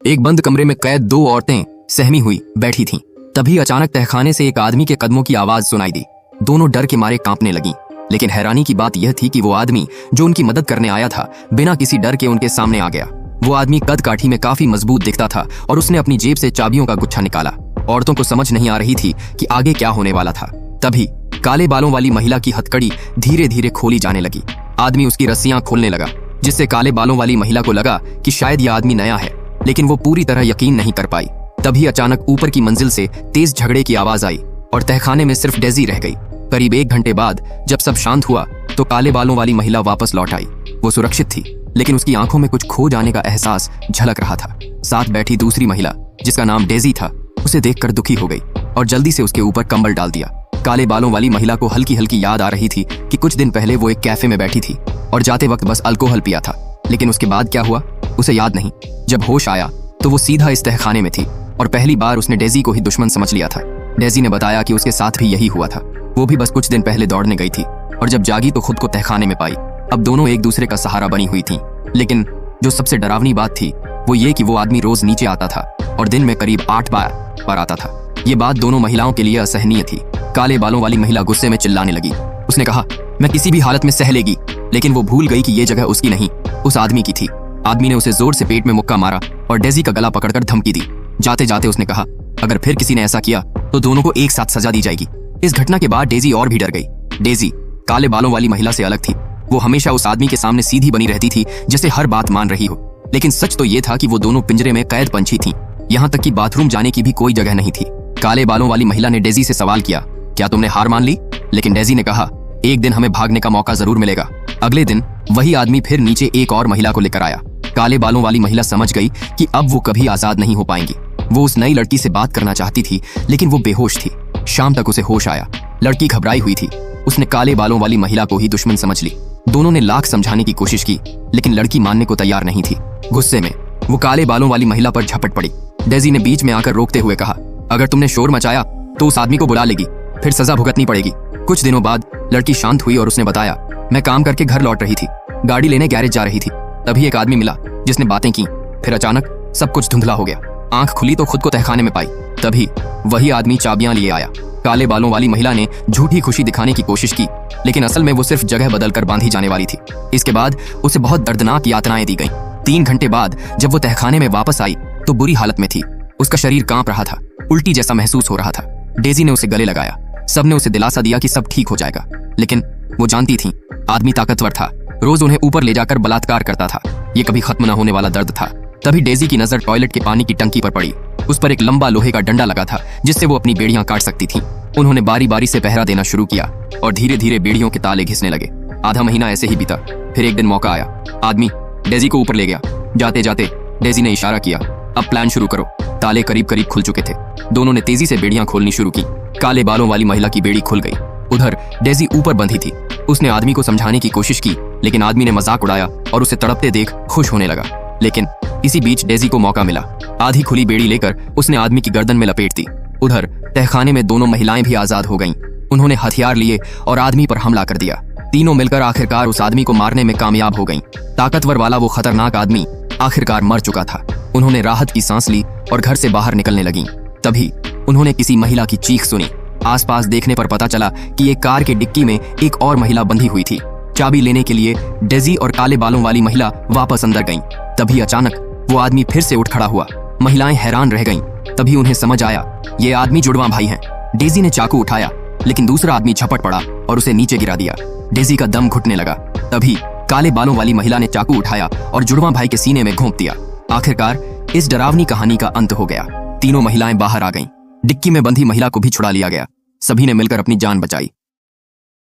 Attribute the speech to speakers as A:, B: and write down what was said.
A: एक बंद कमरे में कैद दो औरतें सहमी हुई बैठी थीं। तभी अचानक तहखाने से एक आदमी के कदमों की आवाज सुनाई दी। दोनों डर के मारे कांपने लगीं। लेकिन हैरानी की बात यह थी कि वो आदमी जो उनकी मदद करने आया था बिना किसी डर के उनके सामने आ गया। वो आदमी कद काठी में काफी मजबूत दिखता था और उसने अपनी जेब से चाबियों का गुच्छा निकाला। औरतों को समझ नहीं आ रही थी कि आगे क्या होने वाला था। तभी काले बालों वाली महिला की हथकड़ी धीरे धीरे खोली जाने लगी। आदमी उसकी रस्सियां खोलने लगा, जिससे काले बालों वाली महिला को लगा कि शायद यह आदमी नया है, लेकिन वो पूरी तरह यकीन नहीं कर पाई। तभी अचानक ऊपर की मंजिल से तेज झगड़े की आवाज आई और तहखाने में सिर्फ डेजी रह गई। करीब 1 घंटे बाद जब सब शांत हुआ तो काले बालों वाली महिला वापस लौट आई। वो सुरक्षित थी, लेकिन उसकी आंखों में कुछ खो जाने का एहसास झलक रहा था। साथ बैठी दूसरी महिला, जिसका नाम डेजी था, उसे देखकर दुखी हो गई और जल्दी से उसके ऊपर कंबल डाल दिया। काले बालों वाली महिला को हल्की हल्की याद आ रही थी कि कुछ दिन पहले वो एक कैफे में बैठी थी और जाते वक्त बस अल्कोहल पिया था, लेकिन उसके बाद क्या हुआ उसे याद नहीं। जब होश आया तो वो सीधा इस तहखाने में थी और पहली बार उसने डेजी को ही दुश्मन समझ लिया था। डेजी ने बताया कि उसके साथ भी यही हुआ था। वो भी बस कुछ दिन पहले दौड़ने गई थी और जब जागी तो खुद को तहखाने में पाई। अब दोनों एक दूसरे का सहारा बनी हुई थीं। लेकिन जो सबसे डरावनी बात थी वो ये कि वो आदमी रोज नीचे आता था और दिन में करीब 8 बार आता था। ये बात दोनों महिलाओं के लिए असहनीय थी। काले बालों वाली महिला गुस्से में चिल्लाने लगी। उसने कहा, मैं किसी भी हालत में सह लेगी, लेकिन वो भूल गई कि ये जगह उसकी नहीं, उस आदमी की थी। आदमी ने उसे जोर से पेट में मुक्का मारा और डेजी का गला पकड़कर धमकी दी। जाते जाते उसने कहा, अगर फिर किसी ने ऐसा किया तो दोनों को एक साथ सजा दी जाएगी। इस घटना के बाद डेजी और भी डर गई। डेजी काले बालों वाली महिला से अलग थी। वो हमेशा उस आदमी के सामने सीधी बनी रहती थी, जैसे हर बात मान रही हो। लेकिन सच तो ये था कि वो दोनों पिंजरे में कैद पंछी थीं। यहाँ तक कि बाथरूम जाने की भी कोई जगह नहीं थी। काले बालों वाली महिला ने डेजी से सवाल किया, क्या तुमने हार मान ली? लेकिन डेजी ने कहा, एक दिन हमें भागने का मौका जरूर मिलेगा। अगले दिन वही आदमी फिर नीचे एक और महिला को लेकर आया। काले बालों वाली महिला समझ गई कि अब वो कभी आजाद नहीं हो पाएंगी। वो उस नई लड़की से बात करना चाहती थी, लेकिन वो बेहोश थी। शाम तक उसे होश आया। लड़की घबराई हुई थी। उसने काले बालों वाली महिला को ही दुश्मन समझ ली। दोनों ने लाख समझाने की कोशिश की, लेकिन लड़की मानने को तैयार नहीं थी। गुस्से में वो काले बालों वाली महिला पर झपट पड़ी। डेजी ने बीच में आकर रोकते हुए कहा, अगर तुमने शोर मचाया तो उस आदमी को बुला लेगी, फिर सजा भुगतनी पड़ेगी। कुछ दिनों बाद लड़की शांत हुई और उसने बताया, मैं काम करके घर लौट रही थी, गाड़ी लेने गैरेज जा रही थी। तभी एक आदमी मिला जिसने बातें की। फिर अचानक सब कुछ धुंधला हो गया। आंख खुली तो खुद को तहखाने में पाई। तभी वही आदमी चाबियां लिए आया। काले बालों वाली महिला ने झूठी खुशी दिखाने की कोशिश की, लेकिन असल में वो सिर्फ जगह बदलकर बांधी जाने वाली थी। इसके बाद उसे बहुत दर्दनाक यातनाएं दी गईं। 3 घंटे बाद जब वो तहखाने में वापस आई तो बुरी हालत में थी। उसका शरीर कांप रहा था, उल्टी जैसा महसूस हो रहा था। डेजी ने उसे गले लगाया। सबने उसे दिलासा दिया कि सब ठीक हो जाएगा, लेकिन वो जानती थी आदमी ताकतवर था। रोज उन्हें ऊपर ले जाकर बलात्कार करता था। ये कभी खत्म न होने वाला दर्द था। तभी डेजी की नजर टॉयलेट के पानी की टंकी पर पड़ी। उस पर एक लंबा लोहे का डंडा लगा था, जिससे वो अपनी बेड़ियां काट सकती थी। उन्होंने बारी बारी से पहरा देना शुरू किया और धीरे धीरे बेड़ियों के ताले घिसने लगे। आधा महीना ऐसे ही बीता। फिर एक दिन मौका आया। आदमी डेजी को ऊपर ले गया। जाते जाते डेजी ने इशारा किया, अब प्लान शुरू करो। ताले करीब करीब खुल चुके थे। दोनों ने तेजी से बेड़ियां खोलनी शुरू की। काले बालों वाली महिला की बेड़ी खुल गई। उधर डेजी ऊपर बंधी थी। उसने आदमी को समझाने की कोशिश की, लेकिन आदमी ने मजाक उड़ाया और उसे तड़पते देख खुश होने लगा। लेकिन इसी बीच डेजी को मौका मिला। आधी खुली बेड़ी लेकर उसने आदमी की गर्दन में लपेट दी। उधर तहखाने में दोनों महिलाएं भी आजाद हो गईं। उन्होंने हथियार लिए और आदमी पर हमला कर दिया। तीनों मिलकर आखिरकार उस आदमी को मारने में कामयाब हो गईं। ताकतवर वाला वो खतरनाक आदमी आखिरकार मर चुका था। उन्होंने राहत की सांस ली और घर से बाहर निकलने लगीं। तभी उन्होंने किसी महिला की चीख सुनी। आसपास देखने पर पता चला कि एक कार के डिक्की में एक और महिला बंधी हुई थी। चाबी लेने के लिए डेजी और काले बालों वाली महिला वापस अंदर गईं। तभी अचानक वो आदमी फिर से उठ खड़ा हुआ। महिलाएं हैरान रह गईं। तभी उन्हें समझ आया, ये आदमी जुड़वा भाई हैं। डेजी ने चाकू उठाया, लेकिन दूसरा आदमी झपट पड़ा और उसे नीचे गिरा दिया। डेजी का दम घुटने लगा। तभी काले बालों वाली महिला ने चाकू उठाया और जुड़वा भाई के सीने में घोंप दिया। आखिरकार इस डरावनी कहानी का अंत हो गया। तीनों महिलाएं बाहर आ गईं। डिक्की में बंधी महिला को भी छुड़ा लिया गया। सभी ने मिलकर अपनी जान बचाई।